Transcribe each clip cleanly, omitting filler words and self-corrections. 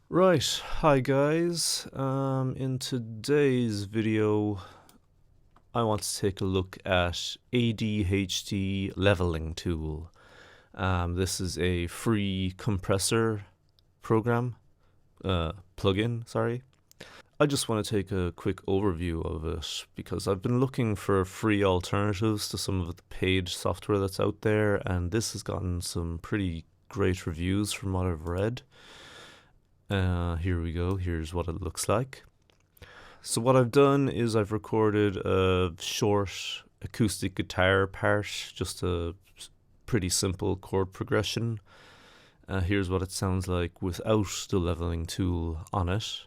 Right, hi guys. In today's video, I want to take a look at ADHD Leveling Tool. This is a free compressor program, plugin, sorry. I just want to take a quick overview of it because I've been looking for free alternatives to some of the paid software that's out there, and this has gotten some pretty great reviews from what I've read. Here we go. Here's what it looks like. So what I've done is I've recorded a short acoustic guitar part, just a pretty simple chord progression. Here's what it sounds like without the leveling tool on it.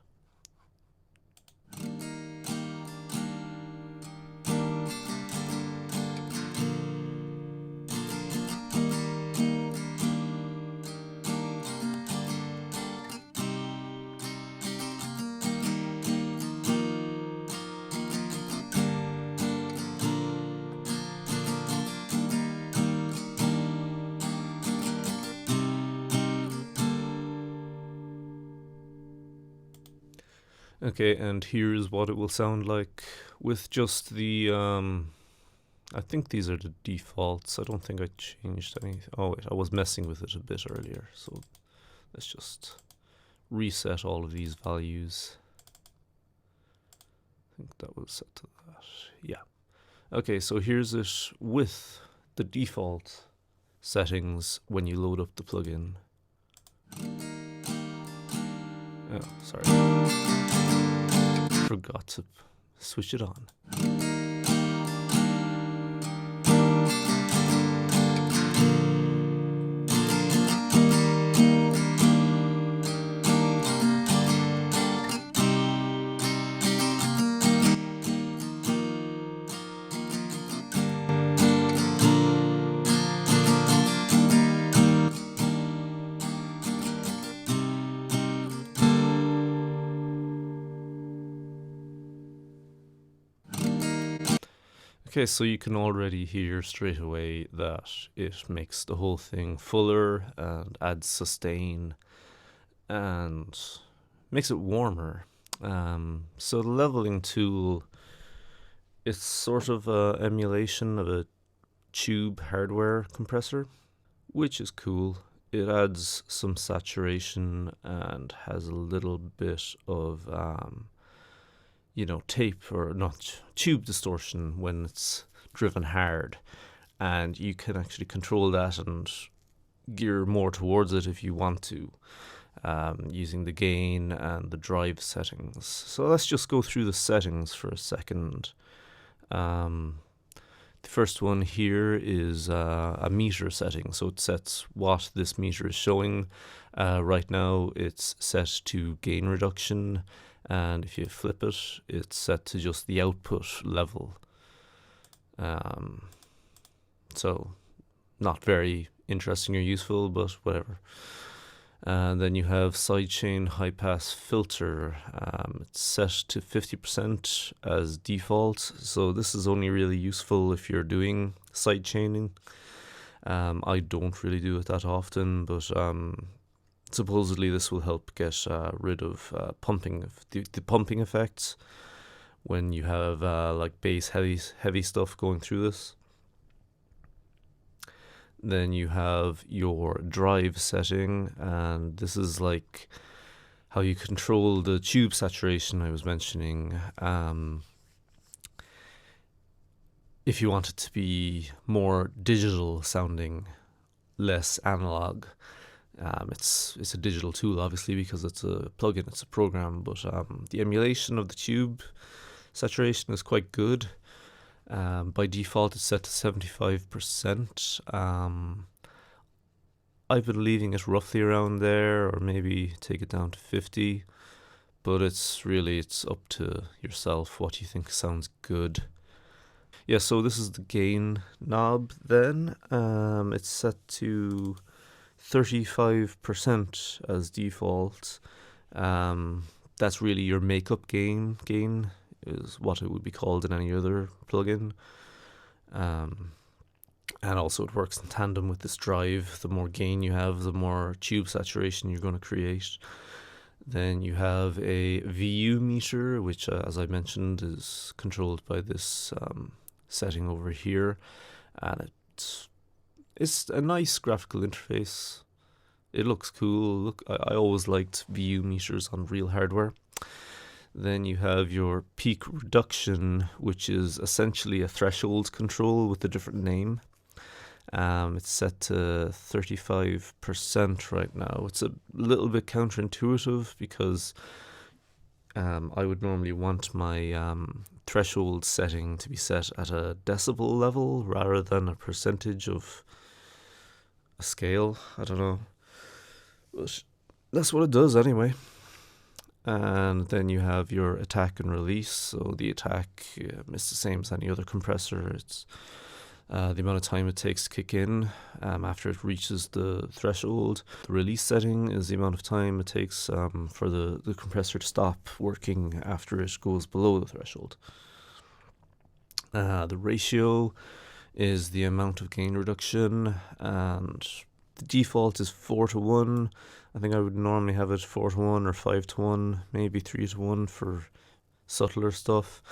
Okay, and here's what it will sound like with just the, I think these are the defaults. I don't think I changed anything. Oh wait, I was messing with it a bit earlier. So let's just reset all of these values. I think that was set to that. Yeah. Okay, so here's it with the default settings when you load up the plugin. Oh, sorry. Forgot to switch it on. Okay, so you can already hear straight away that it makes the whole thing fuller and adds sustain and makes it warmer. So the leveling tool, it's sort of an emulation of a tube hardware compressor, which is cool. It adds some saturation and has a little bit of tape or not tube distortion when it's driven hard, and you can actually control that and gear more towards it if you want to, using the gain and the drive settings. So let's just go through the settings for a second. The first one here is a meter setting, so it sets what this meter is showing. Right now it's set to gain reduction, and if you flip it, it's set to just the output level. So not very interesting or useful, but whatever. And then you have sidechain high pass filter. It's set to 50% as default, so this is only really useful if you're doing sidechaining. I don't really do it that often, but supposedly this will help get rid of the pumping effects when you have like bass heavy stuff going through this. Then you have your drive setting, and this is like how you control the tube saturation I was mentioning. If you want it to be more digital sounding, less analog, it's a digital tool obviously because it's a plugin, it's a program, but the emulation of the tube saturation is quite good. By default it's set to 75%. I've been leaving it roughly around there, or maybe take it down to 50, but it's up to yourself what you think sounds good. Yeah, so this is the gain knob then. It's set to 35% as default. That's really your makeup gain. Gain is what it would be called in any other plugin. And also it works in tandem with this drive. The more gain you have, the more tube saturation you're going to create. Then you have a VU meter, which, as I mentioned, is controlled by this setting over here, and it's a nice graphical interface. It looks cool. Look, I always liked VU meters on real hardware. Then you have your peak reduction, which is essentially a threshold control with a different name. It's set to 35% right now. It's a little bit counterintuitive because I would normally want my threshold setting to be set at a decibel level rather than a percentage of a scale. I don't know. But that's what it does anyway. And then you have your attack and release. So the attack is the same as any other compressor. It's the amount of time it takes to kick in after it reaches the threshold. The release setting is the amount of time it takes for the compressor to stop working after it goes below the threshold. The ratio is the amount of gain reduction, and the default is 4:1. I think I would normally have it 4:1 or 5:1, maybe 3:1 for subtler stuff.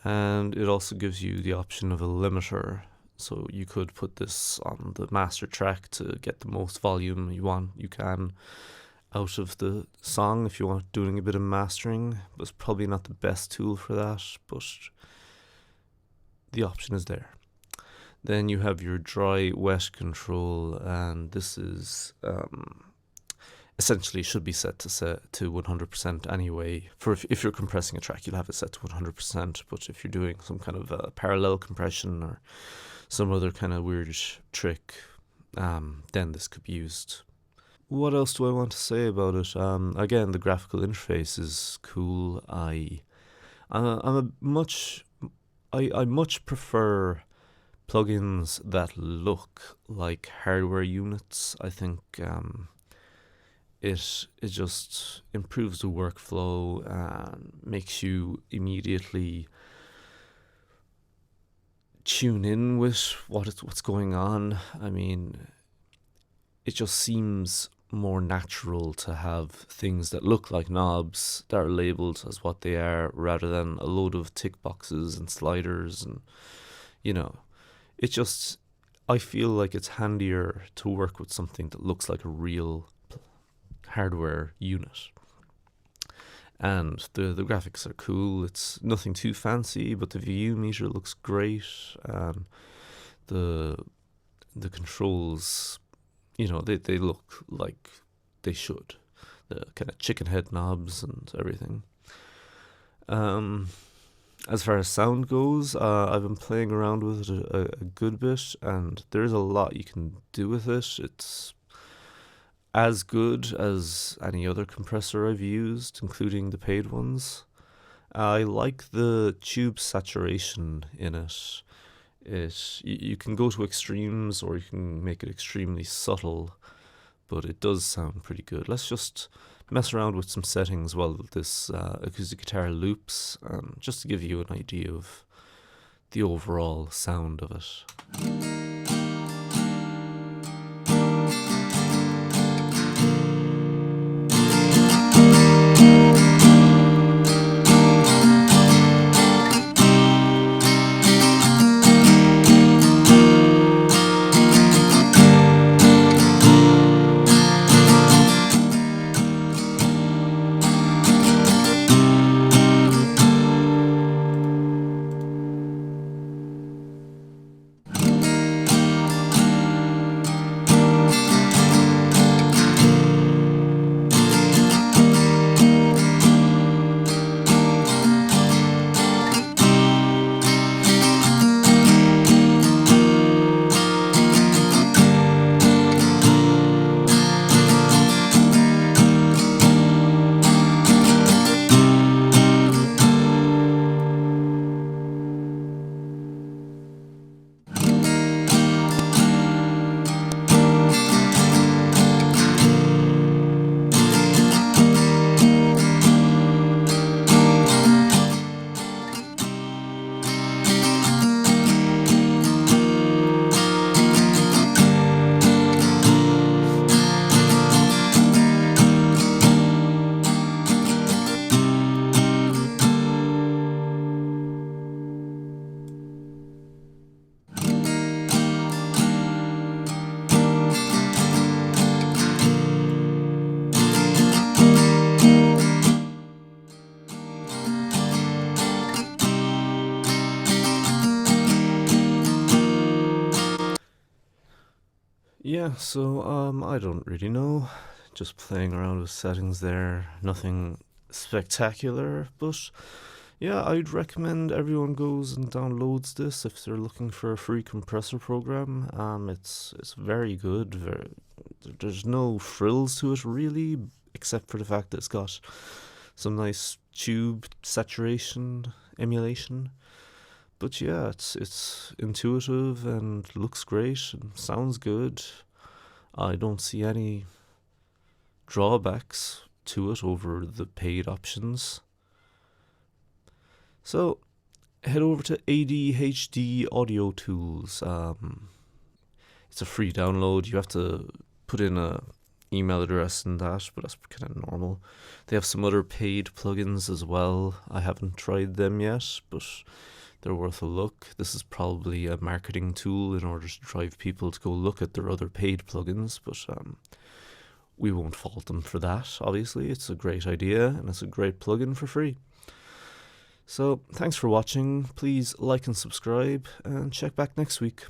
And it also gives you the option of a limiter. So you could put this on the master track to get the most volume you can out of the song if you want doing a bit of mastering. But it's probably not the best tool for that, but the option is there. Then you have your dry wet control, and this is essentially should be set to 100% anyway. For if you're compressing a track, you'll have it set to 100%. But if you're doing some kind of parallel compression or some other kind of weird trick, then this could be used. What else do I want to say about it? Again, the graphical interface is cool. I much prefer plugins that look like hardware units. I think it just improves the workflow and makes you immediately tune in with what's going on. I mean, it just seems more natural to have things that look like knobs that are labeled as what they are rather than a load of tick boxes and sliders. And I feel like it's handier to work with something that looks like a real hardware unit. And the graphics are cool. It's nothing too fancy, but the VU meter looks great. The controls, they look like they should. The kind of chicken head knobs and everything. As far as sound goes, I've been playing around with it a good bit, and there's a lot you can do with it. It's as good as any other compressor I've used, including the paid ones. I like the tube saturation in it. You can go to extremes or you can make it extremely subtle, but it does sound pretty good. Let's just mess around with some settings while this acoustic guitar loops, just to give you an idea of the overall sound of it. Yeah, so I don't really know. Just playing around with settings there. Nothing spectacular, but yeah, I'd recommend everyone goes and downloads this if they're looking for a free compressor program. It's very good. There's no frills to it really, except for the fact that it's got some nice tube saturation emulation. But yeah, it's intuitive and looks great and sounds good. I don't see any drawbacks to it over the paid options. So head over to ADHD Audio Tools. It's a free download. You have to put in a email address and that, but that's kind of normal. They have some other paid plugins as well. I haven't tried them yet, but they're worth a look. This is probably a marketing tool in order to drive people to go look at their other paid plugins, but we won't fault them for that, obviously. It's a great idea, and it's a great plugin for free. So, thanks for watching. Please like and subscribe, and check back next week.